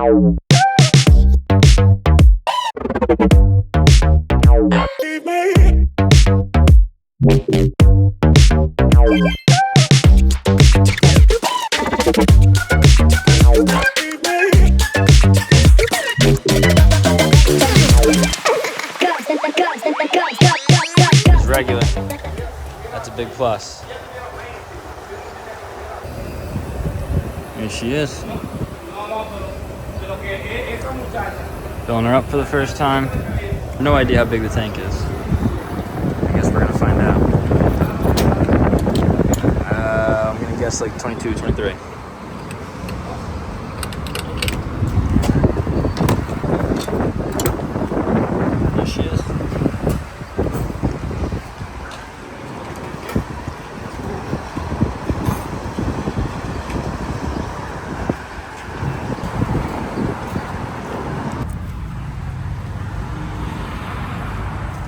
It's regular. That's a big plus. Here she is. Filling her up for the first time. No idea how big the tank is. I guess we're gonna find out. I'm gonna guess like 22, 23. There she is.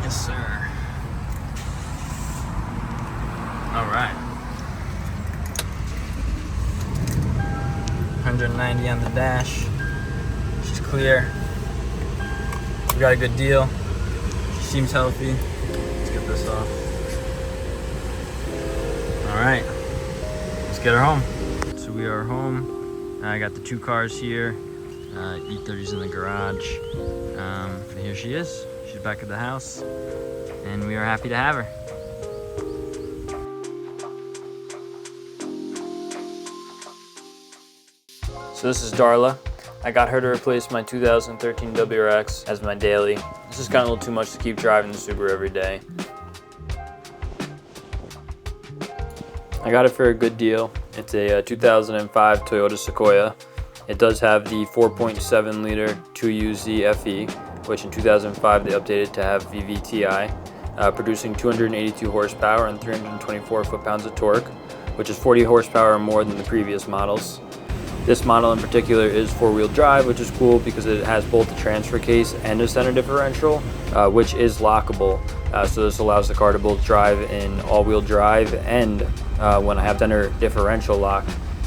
Yes, sir. All right. 190 on the dash. She's clear. We got a good deal. She seems healthy. Let's get this off. All right. Let's get her home. So we are home. I got the two cars here. E30's in the garage. And here she is. She's back at the house. And we are happy to have her. So this is Darla. I got her to replace my 2013 WRX as my daily. This has gotten a little too much to keep driving the Subaru every day. I got it for a good deal. It's a 2005 Toyota Sequoia. It does have the 4.7 liter 2UZ FE, which in 2005 they updated to have VVTi, producing 282 horsepower and 324 foot-pounds of torque, which is 40 horsepower more than the previous models. This model in particular is four-wheel drive, which is cool because it has both the transfer case and a center differential, which is lockable. So this allows the car to both drive in all-wheel drive, and when I have center differential lock,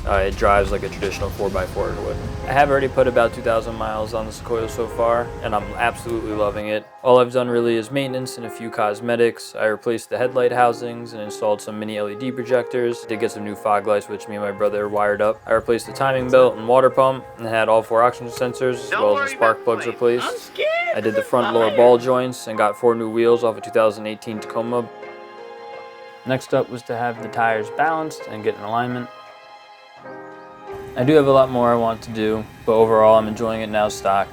it drives like a traditional 4x4 would. I have already put about 2,000 miles on the Sequoia so far, and I'm absolutely loving it. All I've done really is maintenance and a few cosmetics. I replaced the headlight housings and installed some mini LED projectors. Did get some new fog lights, which me and my brother wired up. I replaced the timing belt and water pump, and had all 4 oxygen sensors, as well as the spark plugs replaced. I did the front lower ball joints and got 4 new wheels off a 2018 Tacoma. Next up was to have the tires balanced and get in alignment. I do have a lot more I want to do, but overall I'm enjoying it now stock.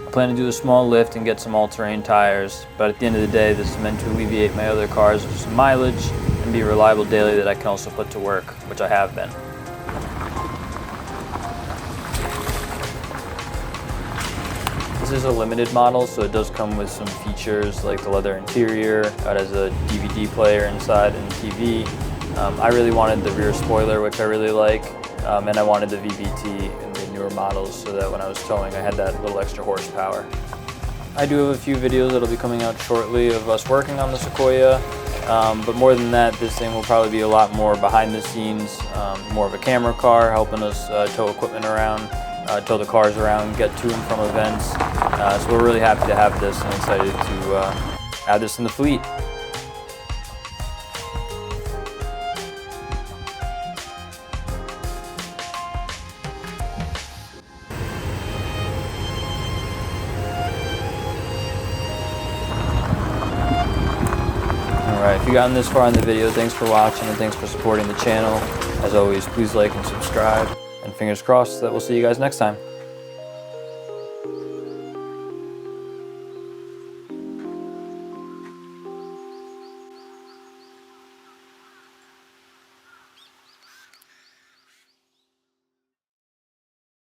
I plan to do a small lift and get some all-terrain tires, but at the end of the day this is meant to alleviate my other cars with some mileage and be a reliable daily that I can also put to work, which I have been. This is a limited model, so it does come with some features like the leather interior. It has a DVD player inside and TV. I really wanted the rear spoiler, which I really like. And I wanted the VVT in the newer models so that when I was towing I had that little extra horsepower. I do have a few videos that'll be coming out shortly of us working on the Sequoia, but more than that, this thing will probably be a lot more behind the scenes, more of a camera car, helping us tow equipment around, tow the cars around, get to and from events. So we're really happy to have this and excited to add this in the fleet. Alright, if you've gotten this far in the video, thanks for watching and thanks for supporting the channel. As always, please like and subscribe, and fingers crossed that we'll see you guys next time.